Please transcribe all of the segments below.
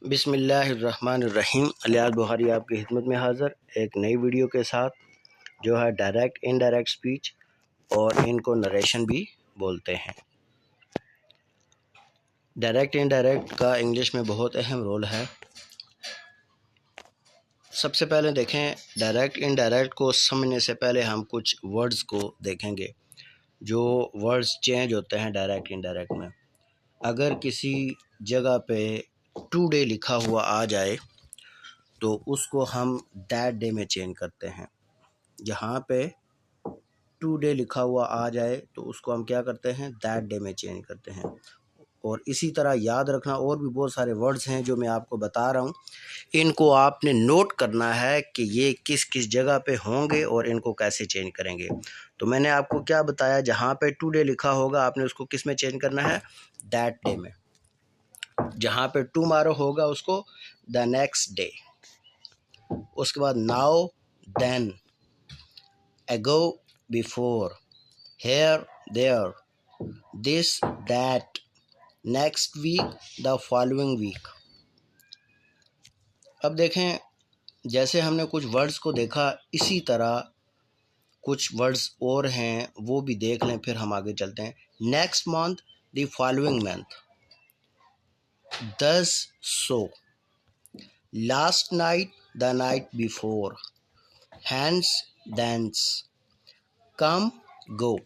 बिस्मिल्लाहिर्रहमानिर्रहीम। अलियास बुखारी आपकी खिदमत में हाज़िर एक नई वीडियो के साथ, जो है डायरेक्ट इनडायरेक्ट स्पीच, और इनको नरेशन भी बोलते हैं। डायरेक्ट इनडायरेक्ट का इंग्लिश में बहुत अहम रोल है। सबसे पहले देखें, डायरेक्ट इनडायरेक्ट को समझने से पहले हम कुछ वर्ड्स को देखेंगे, जो वर्ड्स चेंज होते हैं डायरेक्ट इनडायरेक्ट में। अगर किसी जगह पे टुडे लिखा हुआ आ जाए तो उसको हम दैट डे में चेंज करते हैं। जहाँ पे टुडे लिखा हुआ आ जाए तो उसको हम क्या करते हैं, दैट डे में चेंज करते हैं। और इसी तरह याद रखना, और भी बहुत सारे वर्ड्स हैं जो मैं आपको बता रहा हूँ, इनको आपने नोट करना है कि ये किस किस जगह पे होंगे और इनको कैसे चेंज करेंगे। तो मैंने आपको क्या बताया, जहाँ पे टुडे लिखा होगा आपने उसको किस में चेंज करना है, दैट डे में। जहाँ पे टुमारो होगा उसको द नेक्स्ट डे। उसके बाद now, then, ago, before, here, there, this, that, next week, the following week। अब देखें, जैसे हमने कुछ वर्ड्स को देखा, इसी तरह कुछ वर्ड्स और हैं, वो भी देख लें, फिर हम आगे चलते हैं। Next month, the following month, दस, so, last night, the night before, hence, thence, come, go.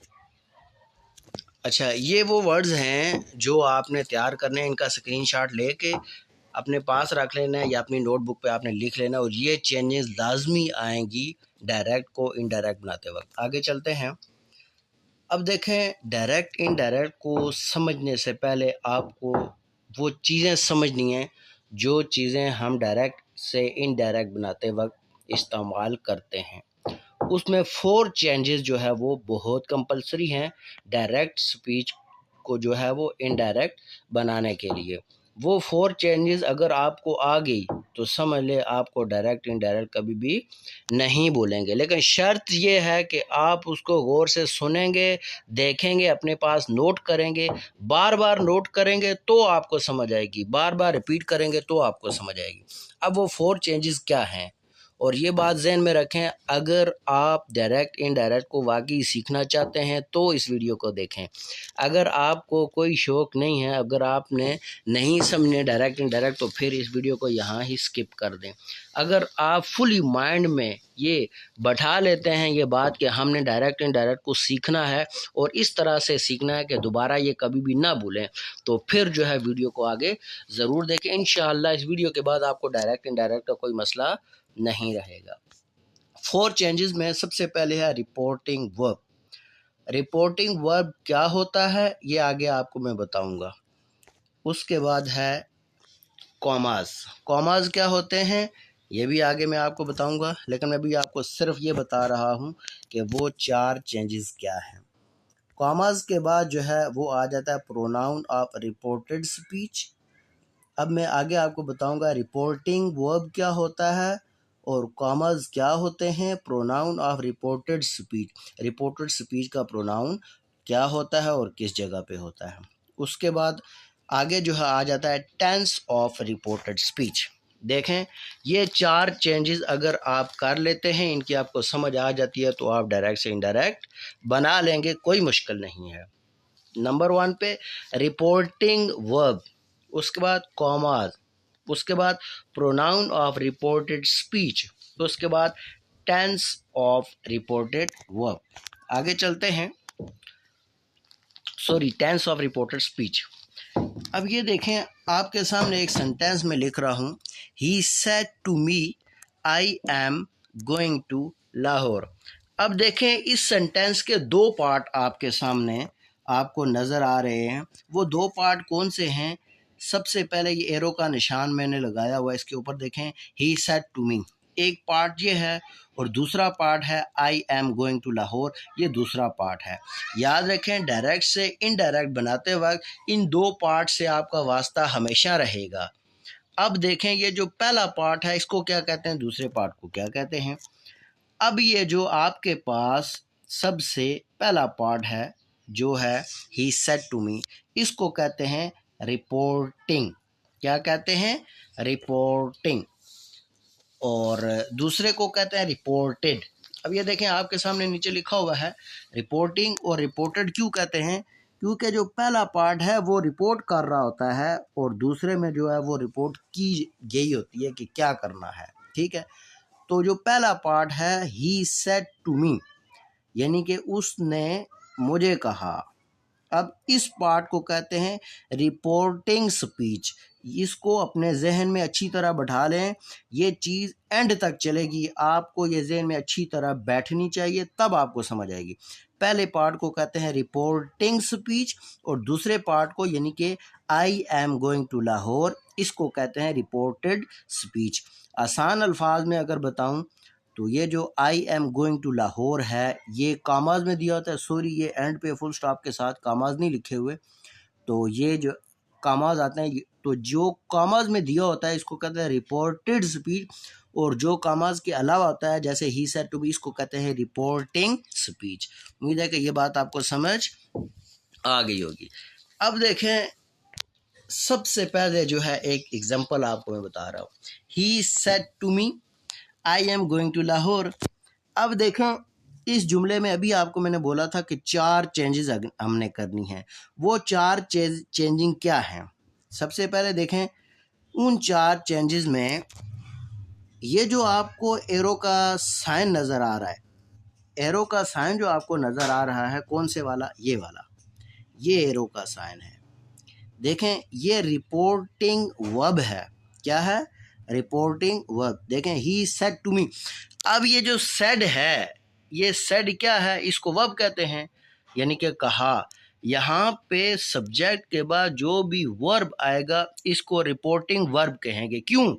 अच्छा, ये वो वर्ड्स हैं जो आपने तैयार करने हैं। इनका स्क्रीनशॉट लेके अपने पास रख लेना है या अपनी नोटबुक पे आपने लिख लेना, और ये चेंजेस लाजमी आएंगी डायरेक्ट को इनडायरेक्ट बनाते वक्त। आगे चलते हैं। अब देखें, डायरेक्ट इनडायरेक्ट को समझने से पहले आपको वो चीज़ें समझनी हैं जो चीज़ें हम डायरेक्ट से इनडायरेक्ट बनाते वक्त इस्तेमाल करते हैं। उसमें 4 चेंजेस जो है वो बहुत कंपलसरी हैं डायरेक्ट स्पीच को जो है वो इनडायरेक्ट बनाने के लिए। वो 4 चेंजेस अगर आपको आ गई तो समझ ले आपको डायरेक्ट इनडायरेक्ट कभी भी नहीं बोलेंगे। लेकिन शर्त ये है कि आप उसको गौर से सुनेंगे, देखेंगे, अपने पास नोट करेंगे, बार बार नोट करेंगे तो आपको समझ आएगी, बार बार रिपीट करेंगे तो आपको समझ आएगी। अब वो 4 चेंजेस क्या हैं, और ये बात ज़हन में रखें, अगर आप डायरेक्ट इनडायरेक्ट को वाकई सीखना चाहते हैं तो इस वीडियो को देखें। अगर आपको कोई शौक़ नहीं है, अगर आपने नहीं समझे डायरेक्ट इनडायरेक्ट, तो फिर इस वीडियो को यहाँ ही स्किप कर दें। अगर आप फुली माइंड में ये बैठा लेते हैं ये बात कि हमने डायरेक्ट इनडायरेक्ट को सीखना है और इस तरह से सीखना है कि दोबारा ये कभी भी ना भूलें, तो फिर जो है वीडियो को आगे ज़रूर देखें। इंशाअल्लाह इस वीडियो के बाद आपको डायरेक्ट इनडायरेक्ट का कोई मसला नहीं रहेगा। 4 चेंजेस में सबसे पहले है रिपोर्टिंग वर्ब। रिपोर्टिंग वर्ब क्या होता है ये आगे आपको मैं बताऊंगा। उसके बाद है कॉमास। कॉमास क्या होते हैं ये भी आगे मैं आपको बताऊंगा, लेकिन मैं भी आपको सिर्फ ये बता रहा हूं कि वो 4 चेंजेस क्या हैं। कॉमास के बाद जो है वो आ जाता है प्रोनाउन ऑफ रिपोर्टेड स्पीच। अब मैं आगे आपको बताऊंगा रिपोर्टिंग वर्ब क्या होता है और कॉमास क्या होते हैं, pronoun of reported speech, reported speech का प्रोनाउन क्या होता है और किस जगह पे होता है। उसके बाद आगे जो है आ जाता है टेंस ऑफ रिपोर्टेड स्पीच। देखें, ये 4 चेंजेस अगर आप कर लेते हैं, इनकी आपको समझ आ जाती है, तो आप डायरेक्ट से इनडायरेक्ट बना लेंगे, कोई मुश्किल नहीं है। नंबर 1 पे रिपोर्टिंग वर्ब, उसके बाद कॉमास, उसके बाद प्रोनाउन ऑफ रिपोर्टेड स्पीच, उसके बाद टेंस ऑफ रिपोर्टेड वर्ब। आगे चलते हैं, टेंस ऑफ रिपोर्टेड स्पीच। अब ये देखें, आपके सामने एक सेंटेंस में लिख रहा हूँ, he said to me I am going to Lahore. अब देखें, इस सेंटेंस के 2 पार्ट आपके सामने आपको नज़र आ रहे हैं। वो 2 पार्ट कौन से हैं? सबसे पहले ये एरो का निशान मैंने लगाया हुआ है, इसके ऊपर देखें, ही सेड टू मी, एक पार्ट ये है, और दूसरा पार्ट है I am going to Lahore, ये दूसरा पार्ट है। याद रखें, डायरेक्ट से इनडायरेक्ट बनाते वक्त इन 2 पार्ट से आपका वास्ता हमेशा रहेगा। अब देखें, ये जो पहला पार्ट है इसको क्या कहते हैं, दूसरे पार्ट को क्या कहते हैं। अब ये जो आपके पास सबसे पहला पार्ट है जो है ही सेड टू मी, इसको कहते हैं रिपोर्टिंग। क्या कहते हैं? रिपोर्टिंग। और दूसरे को कहते हैं रिपोर्टेड। अब ये देखें आपके सामने नीचे लिखा हुआ है रिपोर्टिंग और रिपोर्टेड क्यों कहते हैं? क्योंकि जो पहला पार्ट है वो रिपोर्ट कर रहा होता है और दूसरे में जो है वो रिपोर्ट की गई होती है कि क्या करना है। ठीक है, तो जो पहला पार्ट है ही सेड टू मी, यानी कि उसने मुझे कहा। अब इस पार्ट को कहते हैं रिपोर्टिंग स्पीच। इसको अपने जहन में अच्छी तरह बैठा लें, ये चीज़ एंड तक चलेगी, आपको ये जहन में अच्छी तरह बैठनी चाहिए, तब आपको समझ आएगी। पहले पार्ट को कहते हैं रिपोर्टिंग स्पीच और दूसरे पार्ट को यानी कि I am going to Lahore, इसको कहते हैं रिपोर्टेड स्पीच। आसान अल्फाज में अगर बताऊं तो ये जो I am going to Lahore है ये कामाज में दिया होता है, सॉरी ये एंड पे फुल स्टॉप के साथ कामाज नहीं लिखे हुए, तो ये जो कामाज आते हैं तो जो कामाज में दिया होता है इसको कहते हैं रिपोर्टेड स्पीच, और जो कामाज के अलावा होता है जैसे ही सेड टू बी इसको कहते हैं रिपोर्टिंग स्पीच। उम्मीद है कि ये बात आपको समझ आ गई होगी। अब देखें सबसे पहले जो है एक एग्जांपल आपको मैं बता रहा हूँ, he said to me I am going to Lahore. अब देखें इस जुमले में अभी आपको मैंने बोला था कि 4 चेंजेस हमने करनी है। वो 4 चेंजिंग क्या हैं? सबसे पहले देखें उन 4 चेंजेस में ये जो आपको एरो का साइन नज़र आ रहा है, एरो का साइन जो आपको नज़र आ रहा है कौन से वाला? ये वाला, ये एरो का साइन है। देखें ये रिपोर्टिंग वर्ब है। क्या है? Reporting verb. देखें ही सेड टू मी। अब ये जो सेड है, ये सेड क्या है? इसको वर्ब कहते हैं, यानी कि कहा। यहाँ पे सब्जेक्ट के बाद जो भी वर्ब आएगा इसको रिपोर्टिंग वर्ब कहेंगे। क्यों?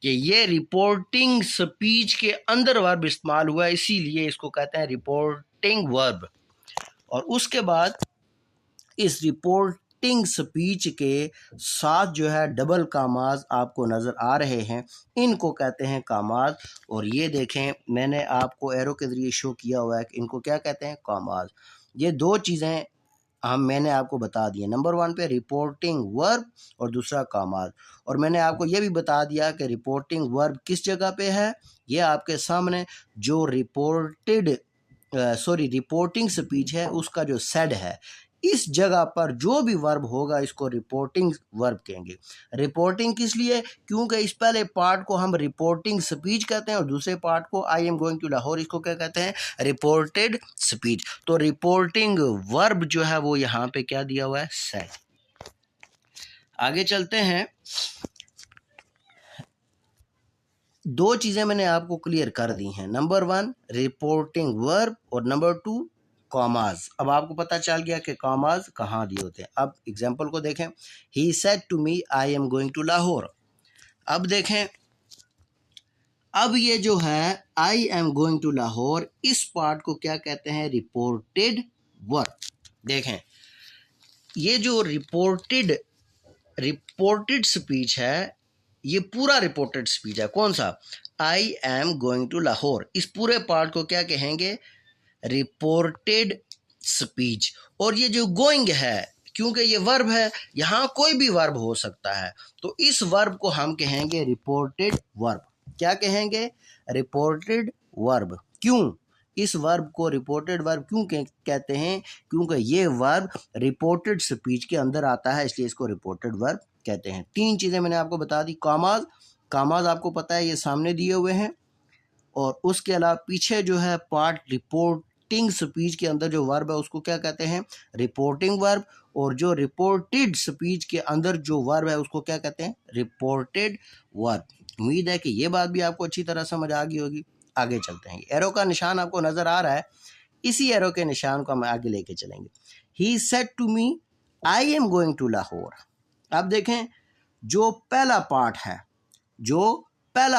कि ये रिपोर्टिंग स्पीच के अंदर वर्ब इस्तेमाल हुआ है, इसीलिए इसको कहते हैं रिपोर्टिंग वर्ब। और उसके बाद इस रिपोर्टिंग स्पीच के साथ जो है डबल कामाज आपको नज़र आ रहे हैं, इनको कहते हैं कामाज। और ये देखें मैंने आपको एरो के ज़रिए शो किया हुआ है कि इनको क्या कहते हैं? कामाज। ये 2 चीज़ें मैंने आपको बता दिए। नंबर 1 पे रिपोर्टिंग वर्ब और दूसरा कामाज। और मैंने आपको ये भी बता दिया कि रिपोर्टिंग वर्ब किस जगह पे है। ये आपके सामने जो रिपोर्टिंग स्पीच है उसका जो सेड है, इस जगह पर जो भी वर्ब होगा इसको रिपोर्टिंग वर्ब कहेंगे। रिपोर्टिंग किस लिए? क्योंकि इस पहले पार्ट को हम रिपोर्टिंग स्पीच कहते हैं और दूसरे पार्ट को I am going to Lahore, इसको क्या कहते हैं? Reported speech. तो रिपोर्टिंग वर्ब जो है वो यहाँ पे क्या दिया हुआ है? सेड। आगे चलते हैं। 2 चीज़ें मैंने आपको क्लियर कर दी हैं। नंबर 1 रिपोर्टिंग वर्ब और नंबर 2 कॉमाज। अब आपको पता चल गया कि कॉमाज कहाँ दिए होते हैं। अब एग्जांपल को देखें, he said to me I am going to Lahore. अब देखें, अब ये जो है I am going to Lahore, इस पार्ट को क्या कहते हैं? Reported verb. देखें ये जो रिपोर्टेड स्पीच है, ये पूरा रिपोर्टेड स्पीच है। कौन सा? I am going to Lahore, इस पूरे पार्ट को क्या कहेंगे? Reported speech. और ये जो गोइंग है, क्योंकि ये वर्ब है, यहाँ कोई भी वर्ब हो सकता है, तो इस वर्ब को हम कहेंगे रिपोर्टेड वर्ब। क्या कहेंगे? Reported verb. क्यों इस वर्ब को रिपोर्टेड वर्ब क्यों कहते हैं? क्योंकि ये वर्ब रिपोर्टेड स्पीच के अंदर आता है, इसलिए इसको रिपोर्टेड वर्ब कहते हैं। 3 चीज़ें मैंने आपको बता दी। कामाज आपको पता है ये सामने दिए हुए हैं, और उसके अलावा पीछे जो है पार्ट रिपोर्टिंग स्पीच के अंदर जो वर्ब है उसको क्या कहते हैं? Reporting verb. और जो रिपोर्टेड स्पीच के अंदर जो वर्ब है उसको क्या कहते हैं? Reported verb. उम्मीद है कि ये बात भी आपको अच्छी तरह समझ आ गई होगी। आगे चलते हैं। एरो का निशान आपको नज़र आ रहा है, इसी एरो के निशान को हम आगे लेके चलेंगे। He said to me I am going to Lahore. अब देखें जो पहला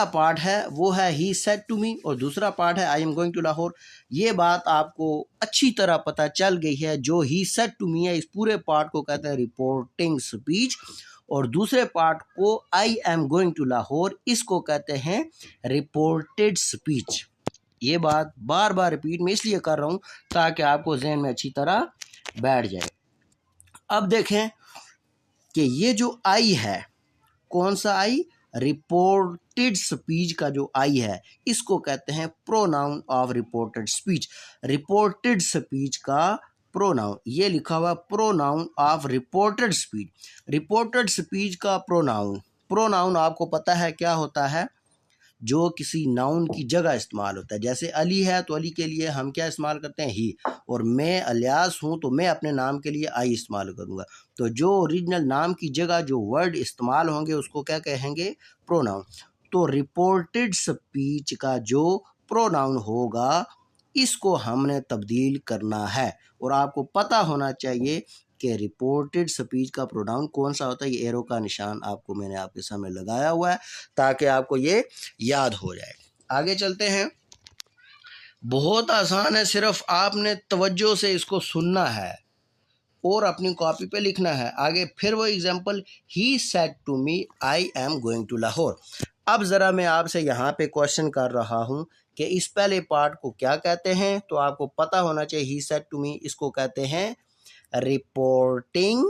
पार्ट है वो है ही सेड टू मी और दूसरा पार्ट है I am going to Lahore. ये बात आपको अच्छी तरह पता चल गई है। जो ही सेड टू मी है, इस पूरे पार्ट को कहते हैं रिपोर्टिंग स्पीच, और दूसरे पार्ट को I am going to Lahore, इसको कहते हैं रिपोर्टेड स्पीच। ये बात बार बार रिपीट में इसलिए कर रहा हूँ ताकि आपको जहन में अच्छी तरह बैठ जाए। अब देखें कि ये जो आई है, कौन सा आई, रिपोर्टेड स्पीच का जो आई है, इसको कहते हैं pronoun of reported speech. Reported speech का प्रोनाउन, ये लिखा हुआ pronoun of reported speech. Reported speech का प्रोनाउन, प्रोनाउन आपको पता है क्या होता है, जो किसी नाउन की जगह इस्तेमाल होता है। जैसे अली है तो अली के लिए हम क्या इस्तेमाल करते हैं, ही। और मैं अलियास हूँ तो मैं अपने नाम के लिए आई इस्तेमाल करूँगा। तो जो ओरिजिनल नाम की जगह जो वर्ड इस्तेमाल होंगे उसको क्या कहेंगे, प्रोनाउन। तो रिपोर्टेड स्पीच का जो प्रोनाउन होगा इसको हमने तब्दील करना है। और आपको पता होना चाहिए कि रिपोर्टेड स्पीच का प्रोनाउन कौन सा होता है। ये एरो का निशान आपको मैंने आपके सामने लगाया हुआ है ताकि आपको ये याद हो जाए। आगे चलते हैं। बहुत आसान है, सिर्फ आपने तवज्जो से इसको सुनना है और अपनी कॉपी पे लिखना है। आगे फिर वो example, he said to me I am going to Lahore. अब ज़रा मैं आपसे यहाँ पे क्वेश्चन कर रहा हूँ कि इस पहले पार्ट को क्या कहते हैं, तो आपको पता होना चाहिए। ही सेड टू मी, इसको कहते हैं रिपोर्टिंग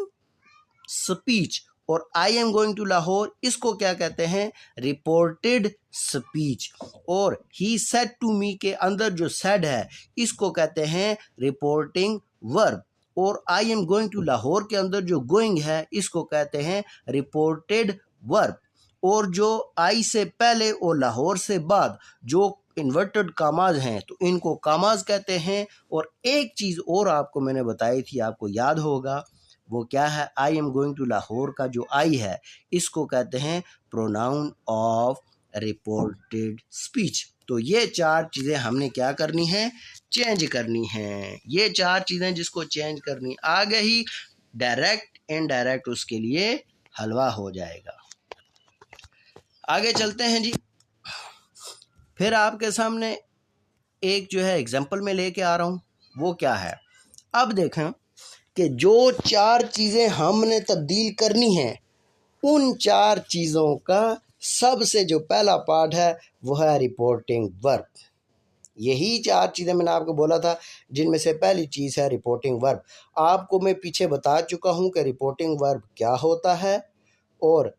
स्पीच। और I am going to Lahore, इसको क्या कहते हैं, रिपोर्टेड स्पीच। और ही सेड टू मी के अंदर जो सेड है इसको कहते हैं रिपोर्टिंग वर्ब। और I am going to Lahore के अंदर जो गोइंग है इसको कहते हैं रिपोर्टेड वर्ब। और जो आई से पहले और लाहौर से बाद जो इन्वर्टेड कामाज हैं तो इनको कामाज कहते हैं। और एक चीज़ और आपको मैंने बताई थी, आपको याद होगा, वो क्या है, I am going to Lahore का जो आई है इसको कहते हैं प्रोनाउन ऑफ रिपोर्टेड स्पीच। तो ये चार चीज़ें हमने क्या करनी है, चेंज करनी है। ये चार चीज़ें जिसको चेंज करनी आ गई, डायरेक्ट इनडायरेक्ट उसके लिए हलवा हो जाएगा। आगे चलते हैं जी। फिर आपके सामने एक जो है एग्जाम्पल में लेके आ रहा हूँ, वो क्या है, अब देखें कि जो चार चीज़ें हमने तब्दील करनी हैं उन चार चीज़ों का सबसे जो पहला पार्ट है वो है रिपोर्टिंग वर्ब। यही चार चीज़ें मैंने आपको बोला था जिनमें से पहली चीज़ है रिपोर्टिंग वर्ब। आपको मैं पीछे बता चुका हूँ कि रिपोर्टिंग वर्ब क्या होता है और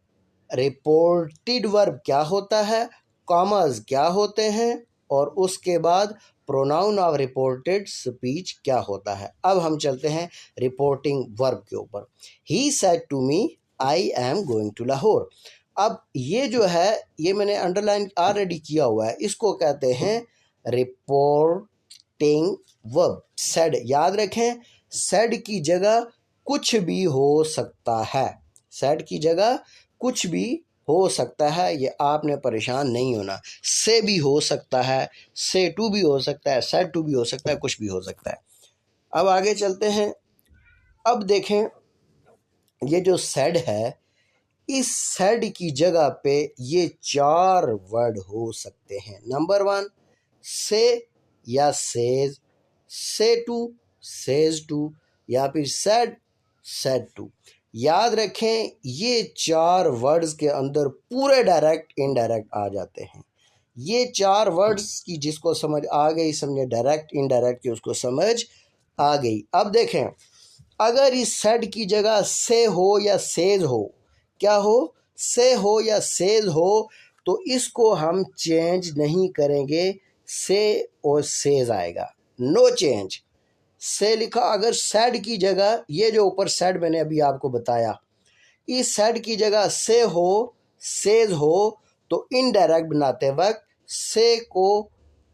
रिपोर्टेड वर्ब क्या होता है, कॉमास क्या होते हैं, और उसके बाद प्रोनाउन ऑफ रिपोर्टेड स्पीच क्या होता है। अब हम चलते हैं रिपोर्टिंग वर्ब के ऊपर। He said to me I am going to Lahore. अब ये जो है ये मैंने अंडरलाइन ऑलरेडी किया हुआ है, इसको कहते हैं रिपोर्टिंग वर्ब। सेड याद रखें, सेड की जगह कुछ भी हो सकता है, सेड की जगह कुछ भी हो सकता है, ये आपने परेशान नहीं होना। से भी हो सकता है, से टू भी हो सकता है, सेड टू भी हो सकता है, कुछ भी हो सकता है। अब आगे चलते हैं। अब देखें ये जो सेड है, इस सेड की जगह पे ये चार वर्ड हो सकते हैं। नंबर 1 से या सेज, से टू, सेज टू, या फिर सेड, सेड टू। याद रखें ये चार वर्ड्स के अंदर पूरे डायरेक्ट इनडायरेक्ट आ जाते हैं। ये चार वर्ड्स की जिसको समझ आ गई समझे, डायरेक्ट इनडायरेक्ट की उसको समझ आ गई। अब देखें अगर इस सेड की जगह से हो या सेज हो, क्या हो, से हो या सेज हो, तो इसको हम चेंज नहीं करेंगे, से और सेज आएगा, नो चेंज। से लिखा, अगर सेड की जगह ये जो ऊपर सेड मैंने अभी आपको बताया, इस सेड की जगह से हो, सेज हो, तो इनडायरेक्ट बनाते वक्त से को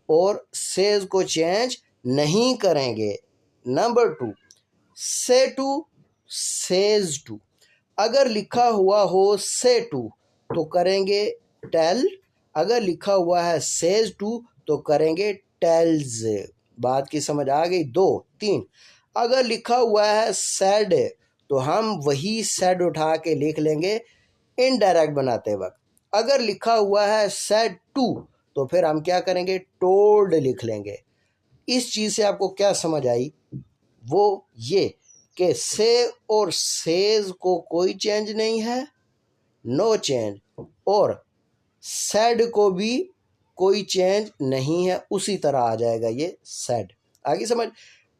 और सेज को चेंज नहीं करेंगे। नंबर 2 से टू, सेज टू। अगर लिखा हुआ हो से टू तो करेंगे टेल, अगर लिखा हुआ है सेज टू तो करेंगे टेल्स। बात की समझ आ गई। 2 3 अगर लिखा हुआ है सेड तो हम वही सेड उठा के लिख लेंगे इनडायरेक्ट बनाते वक्त। अगर लिखा हुआ है सेड टू तो फिर हम क्या करेंगे, टोल्ड लिख लेंगे। इस चीज़ से आपको क्या समझ आई, वो ये कि से और सेज को कोई चेंज नहीं है, नो चेंज, और सेड को भी कोई चेंज नहीं है, उसी तरह आ जाएगा ये सेड। आगे समझ।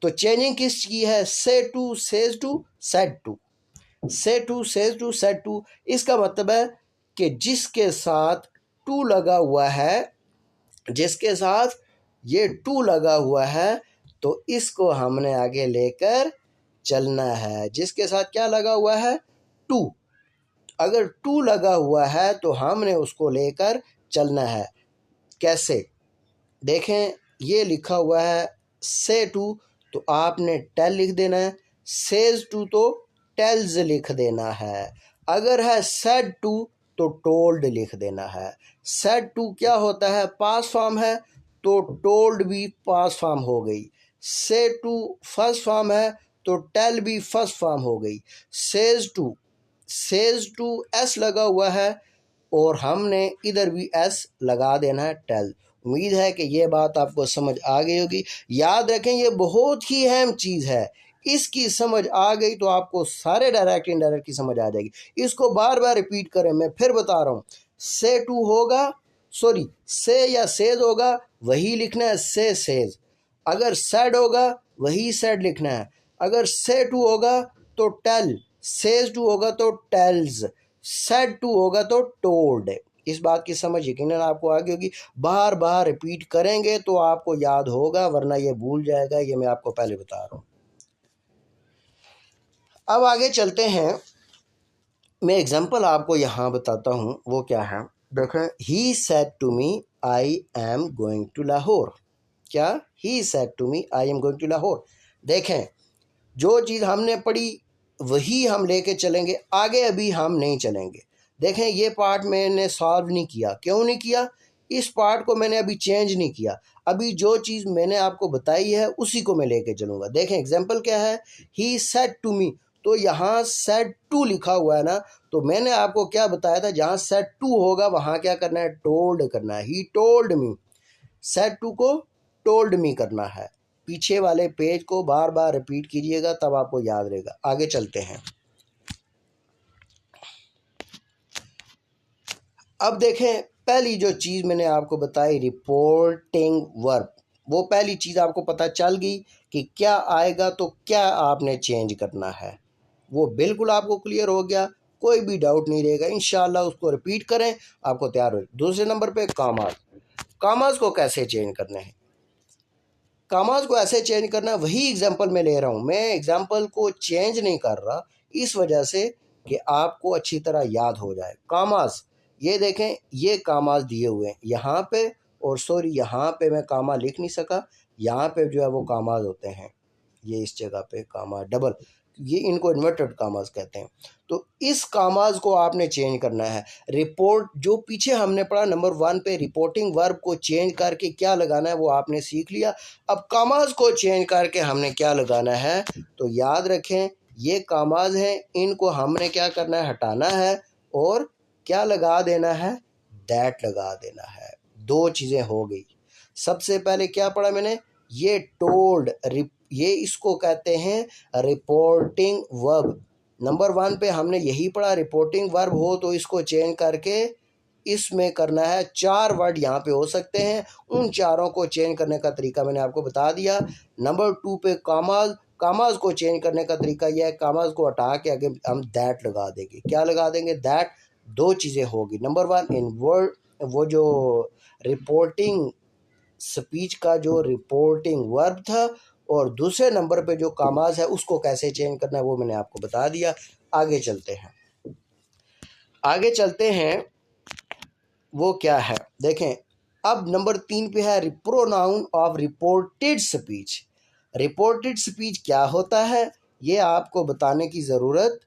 तो चेंजिंग किस की है, say to, says to, said to. Say to, says to, said to, इसका मतलब है कि जिसके साथ टू लगा हुआ है, जिसके साथ ये टू लगा हुआ है, तो इसको हमने आगे लेकर चलना है। जिसके साथ क्या लगा हुआ है? टू। अगर टू लगा हुआ है तो हमने उसको लेकर चलना है। कैसे? देखें, ये लिखा हुआ है से टू, तो आपने टेल लिख देना है। सेज टू तो टेल्स लिख देना है। अगर है सेड टू तो टोल्ड लिख देना है। सेड टू क्या होता है? पास फॉर्म है, तो टोल्ड भी पास फॉर्म हो गई। से टू फर्स्ट फॉर्म है, तो टेल भी फर्स्ट फॉर्म हो गई। Says to, says to S लगा हुआ है और हमने इधर भी एस लगा देना है, टेल। उम्मीद है कि ये बात आपको समझ आ गई होगी। याद रखें, ये बहुत ही अहम चीज़ है। इसकी समझ आ गई तो आपको सारे डायरेक्ट इनडायरेक्ट की समझ आ जाएगी। इसको बार बार रिपीट करें, मैं फिर बता रहा हूँ। से टू होगा, सॉरी, से या सेज होगा, वही लिखना है से सेज। अगर सेड होगा, वही सेड लिखना है। अगर से टू होगा तो टेल, सेज टू होगा तो टेल्स, सेड टू होगा तो टोल्ड। इस बात की समझ यकीनन आपको आ गई होगी। बार बार रिपीट करेंगे तो आपको याद होगा, वरना ये भूल जाएगा। ये मैं आपको पहले बता रहा हूँ। अब आगे चलते हैं। मैं एग्जांपल आपको यहाँ बताता हूँ, वो क्या है। देखें, he said to me I am going to Lahore. क्या? He said to me I am going to Lahore. देखें, जो चीज़ हमने पढ़ी वही हम लेके चलेंगे, आगे अभी हम नहीं चलेंगे। देखें, ये पार्ट मैंने सॉल्व नहीं किया। क्यों नहीं किया? इस पार्ट को मैंने अभी चेंज नहीं किया। अभी जो चीज़ मैंने आपको बताई है उसी को मैं लेके चलूँगा। देखें, एग्जाम्पल क्या है? ही सेड टू मी, तो यहाँ सेड टू लिखा हुआ है ना, तो मैंने आपको क्या बताया था? जहाँ सेड टू होगा वहाँ क्या करना है? टोल्ड करना है। He told me, said to को टोल्ड मी करना है। पीछे वाले पेज को बार बार रिपीट कीजिएगा, तब आपको याद रहेगा। आगे चलते हैं। अब देखें, पहली जो चीज़ मैंने आपको बताई, रिपोर्टिंग वर्ब, वो पहली चीज़ आपको पता चल गई कि क्या आएगा तो क्या आपने चेंज करना है। वो बिल्कुल आपको क्लियर हो गया, कोई भी डाउट नहीं रहेगा। इंशाल्लाह उसको रिपीट करें, आपको तैयार हो। दूसरे नंबर पे कामाज। कामाज को कैसे चेंज करना है? कामाज को ऐसे चेंज करना, वही एग्जाम्पल मैं ले रहा हूँ। मैं एग्जाम्पल को चेंज नहीं कर रहा, इस वजह से कि आपको अच्छी तरह याद हो जाए। कामाज, ये देखें, ये कामाज दिए हुए हैं यहाँ पे, और सॉरी यहाँ पे मैं कामा लिख नहीं सका, यहाँ पे जो है वो कामाज होते हैं। ये इस जगह पे कामा डबल, ये इनको इन्वर्टेड कामाज कहते हैं। तो इस कामाज को आपने चेंज करना है। रिपोर्ट, जो पीछे हमने पढ़ा नंबर 1 पे, रिपोर्टिंग वर्ब को चेंज करके क्या लगाना है वो आपने सीख लिया। अब कामाज को चेंज करके हमने क्या लगाना है, तो याद रखें, ये कामाज हैं, इनको हमने क्या करना है? हटाना है, और क्या लगा देना है? दैट लगा देना है। दो चीज़ें हो गई। सबसे पहले क्या पढ़ा मैंने? ये टोल्ड, ये इसको कहते हैं रिपोर्टिंग वर्ब। नंबर 1 पे हमने यही पढ़ा, रिपोर्टिंग वर्ब हो तो इसको चेंज करके इसमें करना है। 4 वर्ड यहाँ पे हो सकते हैं, उन चारों को चेंज करने का तरीका मैंने आपको बता दिया। नंबर 2 पे कामाज, कामाज को चेंज करने का तरीका यह है, कामाज को हटा के आगे हम दैट लगा देंगे। क्या लगा देंगे? दैट। दो चीज़ें होगी। नंबर 1 इन वर्ड, वो जो रिपोर्टिंग स्पीच का जो रिपोर्टिंग वर्ब था, और दूसरे नंबर पे जो कामाज है उसको कैसे चेंज करना है वो मैंने आपको बता दिया। आगे चलते हैं। आगे चलते हैं, वो क्या है देखें। अब नंबर 3 पे है pronoun of reported speech. Reported speech क्या होता है ये आपको बताने की ज़रूरत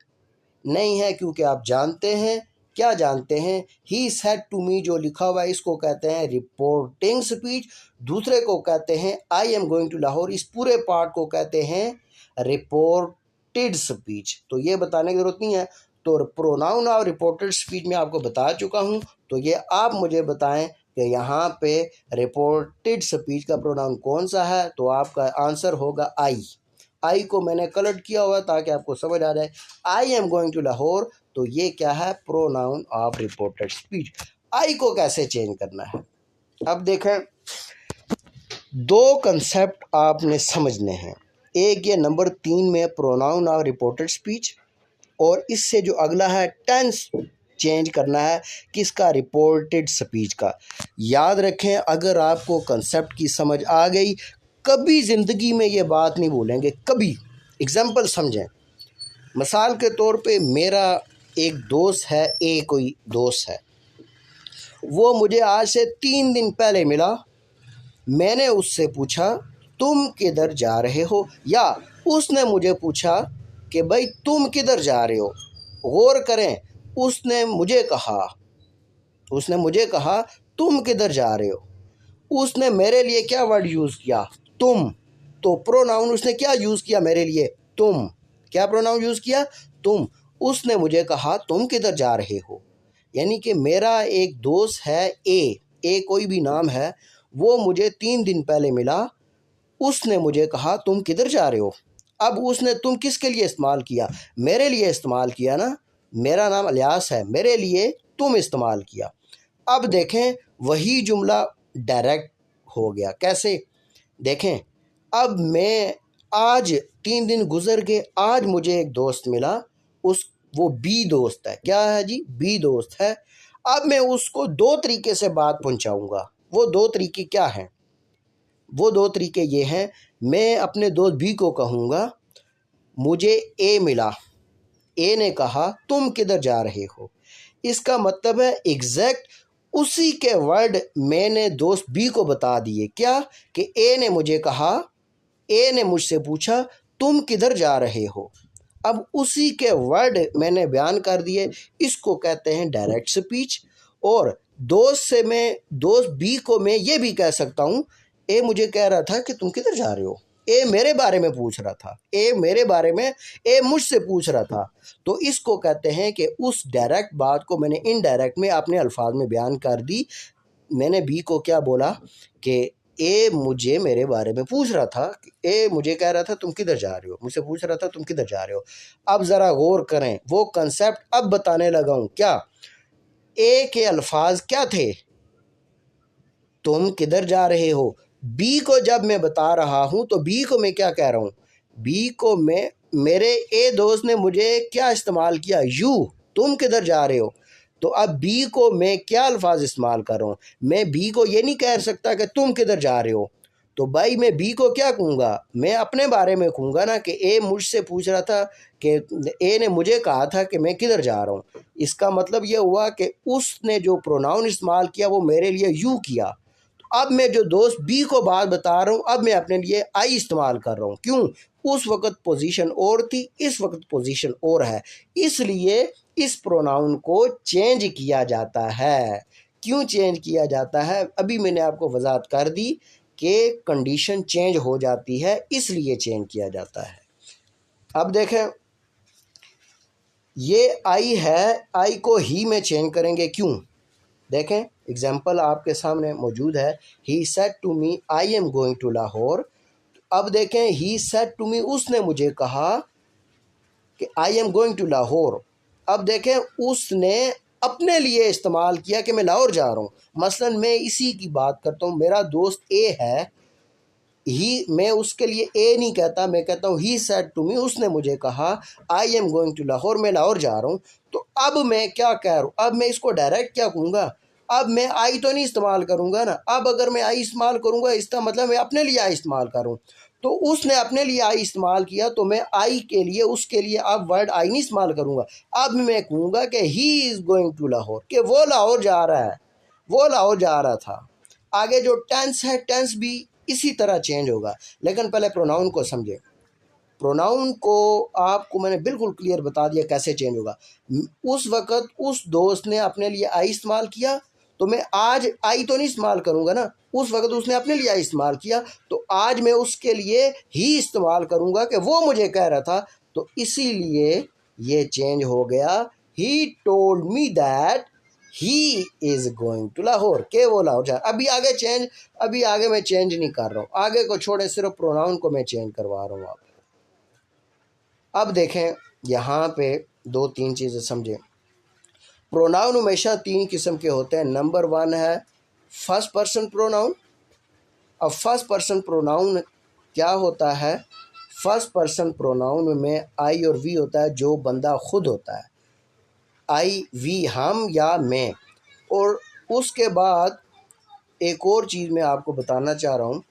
नहीं है, क्योंकि आप जानते हैं। क्या जानते हैं? ही सेड टू मी जो लिखा हुआ है इसको कहते हैं रिपोर्टिंग स्पीच, दूसरे को कहते हैं I am going to Lahore, इस पूरे पार्ट को कहते हैं रिपोर्टेड स्पीच। तो ये बताने की जरूरत नहीं है। तो प्रोनाउन ऑफ रिपोर्टेड स्पीच में आपको बता चुका हूँ, तो ये आप मुझे बताएं कि यहाँ पे रिपोर्टेड स्पीच का प्रोनाउन कौन सा है। तो आपका आंसर होगा आई को मैंने कलर्ड किया हुआ ताकि आपको समझ आ जाए। I am going to Lahore, तो ये क्या है? Pronoun of reported speech. I को कैसे चेंज करना है? अब देखें, दो कंसेप्ट आपने समझने हैं। एक ये नंबर 3 में प्रोनाउन ऑफ रिपोर्टेड स्पीच, और इससे जो अगला है टेंस चेंज करना है किसका, रिपोर्टेड स्पीच का। याद रखें, अगर आपको कंसेप्ट की समझ आ गई, कभी ज़िंदगी में ये बात नहीं भूलेंगे कभी। एग्जाम्पल समझें, मिसाल के तौर पे मेरा एक दोस्त है, कोई दोस्त है, वो मुझे आज से 3 दिन पहले मिला। मैंने उससे पूछा तुम किधर जा रहे हो, या उसने मुझे पूछा कि भाई तुम किधर जा रहे हो। गौर करें, उसने मुझे कहा तुम किधर जा रहे हो। उसने मेरे लिए क्या वर्ड यूज़ किया, तुम। तो प्रोनाउन उसने क्या यूज़ किया मेरे लिए, तुम। क्या प्रोनाउन यूज़ किया, तुम। उसने मुझे कहा तुम किधर जा रहे हो, यानी कि मेरा एक दोस्त है ए कोई भी नाम है, वो मुझे 3 दिन पहले मिला। उसने मुझे कहा तुम किधर जा रहे हो। अब उसने तुम किसके लिए इस्तेमाल किया, मेरे लिए इस्तेमाल किया ना। मेरा नाम अलियास है, मेरे लिए तुम इस्तेमाल किया। अब देखें, वही जुमला डायरेक्ट हो गया। कैसे, देखें, अब मैं आज 3 दिन गुजर गए, आज मुझे एक दोस्त मिला, वो बी दोस्त है। क्या है जी, बी दोस्त है। अब मैं उसको 2 तरीके से बात पहुंचाऊंगा। वो 2 तरीके क्या हैं, वो 2 तरीके ये हैं। मैं अपने दोस्त बी को कहूँगा मुझे ए मिला, ए ने कहा तुम किधर जा रहे हो। इसका मतलब है एग्जैक्ट उसी के वर्ड मैंने दोस्त बी को बता दिए। क्या कि ए ने मुझे कहा, ए ने मुझसे पूछा तुम किधर जा रहे हो। अब उसी के वर्ड मैंने बयान कर दिए, इसको कहते हैं डायरेक्ट स्पीच। और दोस्त बी को मैं ये भी कह सकता हूँ, ए मुझे कह रहा था कि तुम किधर जा रहे हो। ए मेरे बारे में पूछ रहा था, ए मुझसे पूछ रहा था। तो इसको कहते हैं कि उस डायरेक्ट बात को मैंने इनडायरेक्ट में अपने अल्फाज में बयान कर दी। मैंने बी को क्या बोला कि ए मुझे मेरे बारे में पूछ रहा था, ए मुझे कह रहा था तुम किधर जा रहे हो, मुझसे पूछ रहा था तुम किधर जा रहे हो। अब ज़रा गौर करें, वो कंसेप्ट अब बताने लगा हूँ। क्या, ए के अल्फाज क्या थे, तुम किधर जा रहे हो। बी को जब मैं बता रहा हूँ तो बी को मैं क्या कह रहा हूँ, बी को मैं, मेरे ए दोस्त ने मुझे क्या इस्तेमाल किया, यू, तुम किधर जा रहे हो। तो अब बी को मैं क्या अल्फाज इस्तेमाल कर रहा हूँ, मैं बी को ये नहीं कह सकता कि तुम किधर जा रहे हो। तो भाई मैं बी को क्या कहूँगा, मैं अपने बारे में कहूँगा ना कि ए मुझसे पूछ रहा था कि ए ने मुझे कहा था कि मैं किधर जा रहा हूँ। इसका मतलब ये हुआ कि उसने जो प्रोनाउन इस्तेमाल किया वो मेरे लिए यू किया। अब मैं जो दोस्त बी को बात बता रहा हूँ, अब मैं अपने लिए आई इस्तेमाल कर रहा हूँ। क्यों, उस वक्त पोजीशन और थी, इस वक्त पोजीशन और है, इसलिए इस प्रोनाउन को चेंज किया जाता है। क्यों चेंज किया जाता है, अभी मैंने आपको वजाहत कर दी कि कंडीशन चेंज हो जाती है, इसलिए चेंज किया जाता है। अब देखें, ये आई है, आई को ही में चेंज करेंगे। क्यों, देखें, एग्जाम्पल आपके सामने मौजूद है। He said to me I am going to Lahore. अब देखें, ही सेड टू मी, उसने मुझे कहा कि I am going to Lahore. अब देखें, उसने अपने लिए इस्तेमाल किया कि मैं लाहौर जा रहा हूँ। मसलन मैं इसी की बात करता हूँ, मेरा दोस्त ए है, ही, मैं उसके लिए ए नहीं कहता, मैं कहता हूँ ही सेड टू मी, उसने मुझे कहा I am going to Lahore, मैं लाहौर जा रहा हूँ। तो अब मैं क्या कह रहा हूँ, अब मैं इसको डायरेक्ट क्या कहूँगा, अब मैं आई तो नहीं इस्तेमाल करूँगा ना। अब अगर मैं आई इस्तेमाल करूँगा, इसका मतलब मैं अपने लिए आई इस्तेमाल करूँ। तो उसने अपने लिए आई इस्तेमाल किया, तो मैं आई के लिए, उसके लिए अब वर्ड आई नहीं इस्तेमाल करूँगा। अब मैं कहूँगा कि he is going to Lahore, कि वो लाहौर जा रहा है, वो लाहौर जा रहा था। आगे जो टेंस है, टेंस भी इसी तरह चेंज होगा। लेकिन पहले प्रोनाउन को समझे। प्रोनाउन को आपको मैंने बिल्कुल क्लियर बता दिया कैसे चेंज होगा। उस वक़्त उस दोस्त ने अपने लिए आई इस्तेमाल किया, तो मैं आज आई तो नहीं इस्तेमाल करूँगा ना। उस वक़्त उसने अपने लिए आई इस्तेमाल किया, तो आज मैं उसके लिए ही इस्तेमाल करूँगा कि वो मुझे कह रहा था। तो इसीलिए ये चेंज हो गया। He told me that he is going to Lahore, के वो लाहौर जा। अभी आगे मैं चेंज नहीं कर रहा हूँ, आगे को छोड़े, सिर्फ प्रोनाउन को मैं चेंज करवा रहा हूँ आप। अब देखें, यहाँ पे 2-3 चीज़ें समझें। प्रोनाउन हमेशा 3 किस्म के होते हैं। नंबर 1 है फर्स्ट पर्सन प्रोनाउन। अब फर्स्ट पर्सन प्रोनाउन क्या होता है, फर्स्ट पर्सन प्रोनाउन में आई और वी होता है, जो बंदा खुद होता है, आई वी हम या मैं। और उसके बाद एक और चीज़ मैं आपको बताना चाह रहा हूँ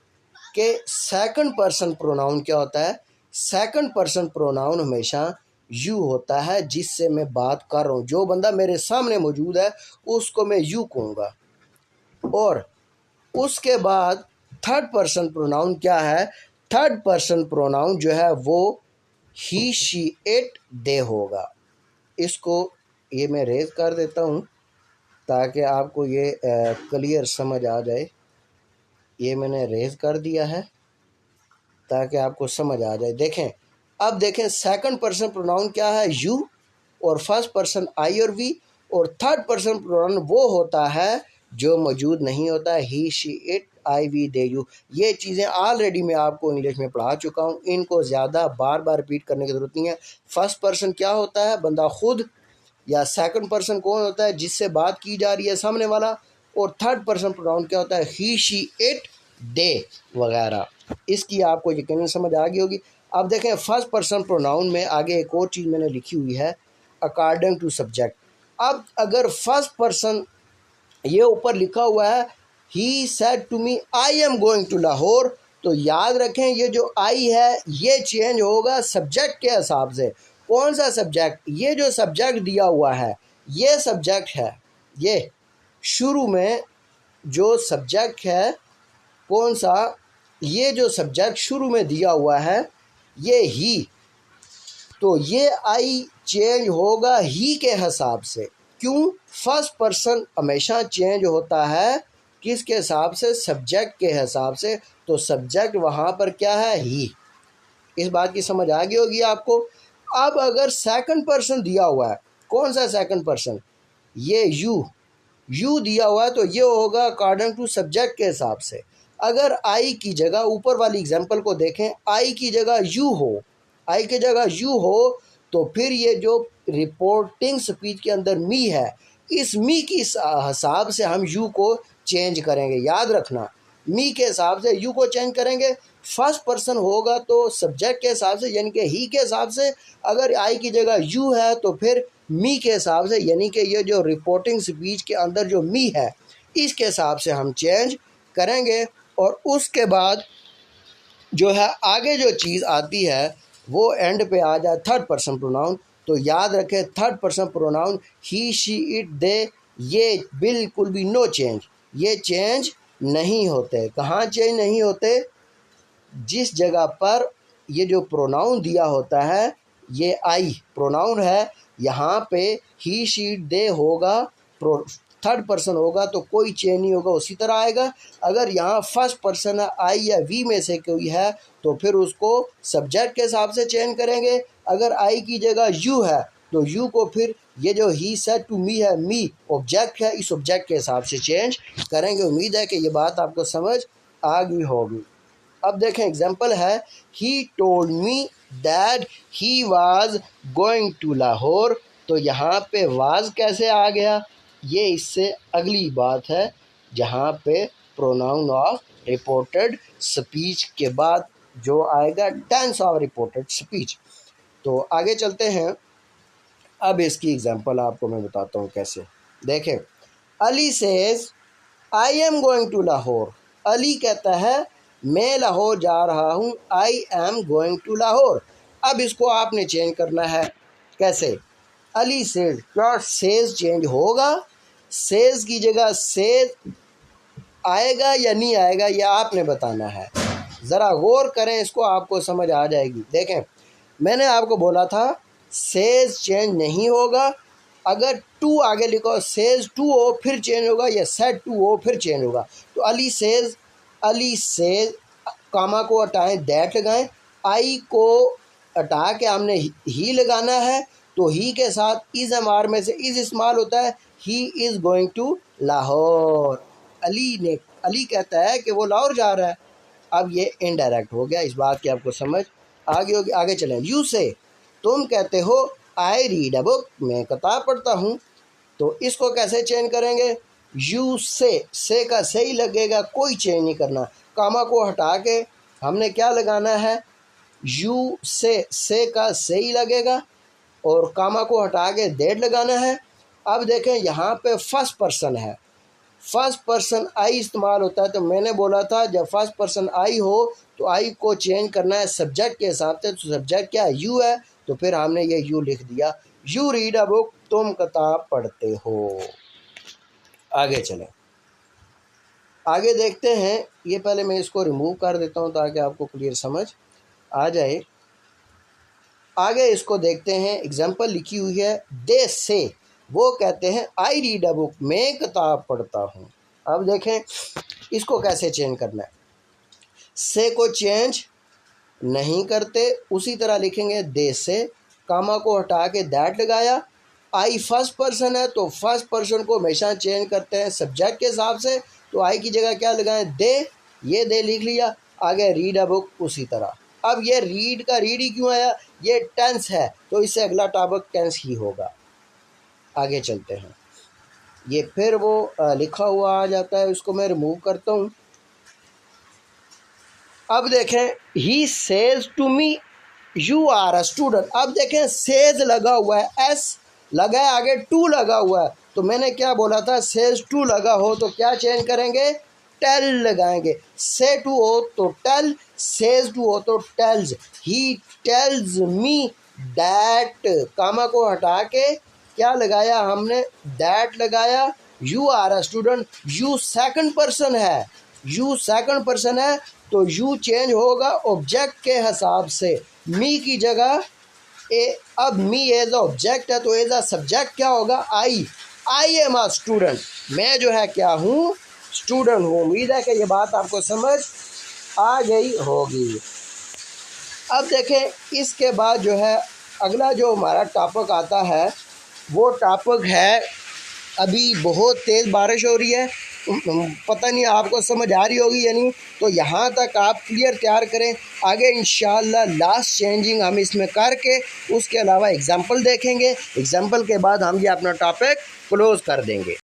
कि सेकंड पर्सन प्रोनाउन क्या होता है। सेकंड पर्सन प्रोनाउन हमेशा यू होता है, जिससे मैं बात कर रहा हूँ, जो बंदा मेरे सामने मौजूद है उसको मैं यू कहूँगा। और उसके बाद थर्ड पर्सन प्रोनाउन क्या है। थर्ड पर्सन प्रोनाउन जो है वो ही शी इट दे होगा। इसको ये मैं रेज कर देता हूँ ताकि आपको ये क्लियर समझ आ जाए। ये मैंने रेज कर दिया है ताकि आपको समझ आ जाए। देखें, अब देखें सेकंड पर्सन प्रोनाउन क्या है, यू, और फर्स्ट पर्सन आई और वी, और थर्ड पर्सन प्रोनाउन वो होता है जो मौजूद नहीं होता है, he she it I we they you. ये चीज़ें ऑलरेडी मैं आपको इंग्लिश में पढ़ा चुका हूँ, इनको ज़्यादा बार बार रिपीट करने की ज़रूरत नहीं है। फर्स्ट पर्सन क्या होता है, बंदा खुद, या सेकंड पर्सन कौन होता है, जिससे बात की जा रही है, सामने वाला। और थर्ड पर्सन प्रोनाउन क्या होता है, ही शी इट दे वगैरह। इसकी आपको यकीनन समझ आ गई होगी। अब देखें फर्स्ट पर्सन प्रोनाउन में आगे एक और चीज़ मैंने लिखी हुई है, अकॉर्डिंग टू सब्जेक्ट। अब अगर फर्स्ट पर्सन ये ऊपर लिखा हुआ है he said to me I am going to Lahore, तो याद रखें ये जो आई है ये चेंज होगा सब्जेक्ट के हिसाब से। कौन सा सब्जेक्ट, ये जो सब्जेक्ट दिया हुआ है ये सब्जेक्ट है। ये शुरू में जो सब्जेक्ट है कौन सा, ये जो सब्जेक्ट शुरू में दिया हुआ है ये ही, तो ये आई चेंज होगा ही के हिसाब से। क्यों, फर्स्ट पर्सन हमेशा चेंज होता है किसके हिसाब से, सब्जेक्ट के हिसाब से। तो सब्जेक्ट वहाँ पर क्या है, ही। इस बात की समझ आ गई होगी आपको। अब अगर सेकंड पर्सन दिया हुआ है, कौन सा सेकंड पर्सन, ये यू दिया हुआ है, तो ये होगा अकॉर्डिंग टू सब्जेक्ट के हिसाब से। अगर आई की जगह, ऊपर वाली एग्जांपल को देखें, आई की जगह यू हो, आई की जगह यू हो, तो फिर ये जो रिपोर्टिंग स्पीच के अंदर मी है, इस मी की हिसाब से हम यू को चेंज करेंगे। याद रखना, मी के हिसाब से यू को चेंज करेंगे। फर्स्ट पर्सन होगा तो सब्जेक्ट के हिसाब से, यानी कि ही के हिसाब से। अगर आई की जगह यू है तो फिर मी के हिसाब से, यानी कि ये जो रिपोर्टिंग स्पीच के अंदर जो मी है इसके हिसाब से हम चेंज करेंगे। और उसके बाद जो है आगे जो चीज़ आती है वो एंड पे आ जाए थर्ड पर्सन प्रोनाउन। तो याद रखें third person pronoun he she it they, ये बिल्कुल भी नो चेंज, ये चेंज नहीं होते। कहाँ चेंज नहीं होते, जिस जगह पर ये जो प्रोनाउन दिया होता है, ये आई प्रोनाउन है, यहाँ पे ही शी दे होगा, थर्ड पर्सन होगा तो कोई चेंज नहीं होगा, उसी तरह आएगा। अगर यहाँ फर्स्ट पर्सन है, आई या वी में से कोई है, तो फिर उसको सब्जेक्ट के हिसाब से चेंज करेंगे। अगर आई की जगह यू है तो यू को फिर ये जो ही सेड टू मी है, मी ऑब्जेक्ट है, इस ऑब्जेक्ट के हिसाब से चेंज करेंगे। उम्मीद है कि ये बात आपको समझ आ गई होगी। अब देखें एग्जाम्पल है, he told me that he was going to Lahore. तो यहाँ पे वाज कैसे आ गया, ये इससे अगली बात है जहाँ पे प्रोनाउन ऑफ रिपोर्टेड स्पीच के बाद जो आएगा टेंस ऑफ रिपोर्टेड स्पीच। तो आगे चलते हैं। अब इसकी एग्जांपल आपको मैं बताता हूँ कैसे। देखें, Ali says I am going to Lahore. Ali कहता है मैं लाहौर जा रहा हूँ, I am going to Lahore. अब इसको आपने चेंज करना है, कैसे, अली सेज, क्या सेज चेंज होगा, सेज की जगह सेज आएगा या नहीं आएगा, यह आपने बताना है। ज़रा गौर करें, इसको आपको समझ आ जाएगी। देखें, मैंने आपको बोला था सेज चेंज नहीं होगा। अगर टू आगे लिखो, सेज टू हो फिर चेंज होगा, या सेड टू हो फिर चेंज होगा। तो अली सेज, कामा को हटाएं, दैट लगाएं, आई को हटा के हमने ही लगाना है। तो ही के साथ इज एम में से इज इस्तेमाल होता है, he is going to Lahore. Ali कहता है कि वो लाहौर जा रहा है। अब ये इनडायरेक्ट हो गया, इस बात की आपको समझ आगे होगी। आगे चलें, यू से, तुम कहते हो आई रीड अ बुक, मैं किताब पढ़ता हूँ। तो इसको कैसे चेंज करेंगे, यू से का सही लगेगा, कोई चेंज नहीं करना। कामा को हटा के हमने क्या लगाना है, यू से का से ही लगेगा और कामा को हटा के दैट लगाना है। अब देखें यहाँ पे फर्स्ट पर्सन है, फर्स्ट पर्सन आई इस्तेमाल होता है, तो मैंने बोला था जब फर्स्ट पर्सन आई हो तो आई को चेंज करना है सब्जेक्ट के हिसाब से। तो सब्जेक्ट क्या है? यू है, तो फिर हमने ये यू लिख दिया। यू रीड अ बुक, तुम किताब पढ़ते हो। आगे चलें, आगे देखते हैं। ये पहले मैं इसको रिमूव कर देता हूँ ताकि आपको क्लियर समझ आ जाए। आगे इसको देखते हैं। एग्जाम्पल लिखी हुई है दे से, वो कहते हैं आई रीड अ बुक, मैं किताब पढ़ता हूँ। अब देखें इसको कैसे चेंज करना है। से को चेंज नहीं करते, उसी तरह लिखेंगे दे से, कामा को हटा के दैट लगाया। आई फर्स्ट पर्सन है तो फर्स्ट पर्सन को हमेशा चेंज करते हैं सब्जेक्ट के हिसाब से, तो आई की जगह क्या लगाएं? दे, ये दे लिख लिया। आगे रीड अ बुक उसी तरह। अब ये रीड का रीड ही क्यों आया? ये टेंस है तो इससे अगला टॉपिक टेंस ही होगा। आगे चलते हैं। ये फिर वो लिखा हुआ आ जाता है, उसको मैं रिमूव करता हूँ। अब देखें he says to me you are a student. अब देखें सेज लगा हुआ है, एस लगा है, आगे टू लगा हुआ है, तो मैंने क्या बोला था? सेज टू लगा हो तो क्या चेंज करेंगे? टेल लगाएंगे। से टू हो तो टेल, सेज टू हो तो tells. He tells me that, comma को हटा के क्या लगाया हमने? दैट लगाया। You are a student, you second person है, यू सेकंड पर्सन है तो यू चेंज होगा ऑब्जेक्ट के हिसाब से। मी की जगह अब मी एज अ ऑब्जेक्ट है तो एज अ सब्जेक्ट क्या होगा? आई एम अ स्टूडेंट, मैं जो है क्या हूँ? स्टूडेंट हूँ। उम्मीद है कि ये बात आपको समझ आ गई होगी। अब देखें इसके बाद जो है अगला जो हमारा टॉपिक आता है वो टॉपिक है, अभी बहुत तेज़ बारिश हो रही है, पता नहीं आपको समझ आ रही होगी या नहीं, तो यहाँ तक आप क्लियर तैयार करें। आगे इंशाल्लाह लास्ट चेंजिंग हम इसमें करके उसके अलावा एग्जाम्पल देखेंगे। एग्जाम्पल के बाद हम ये अपना टॉपिक क्लोज़ कर देंगे।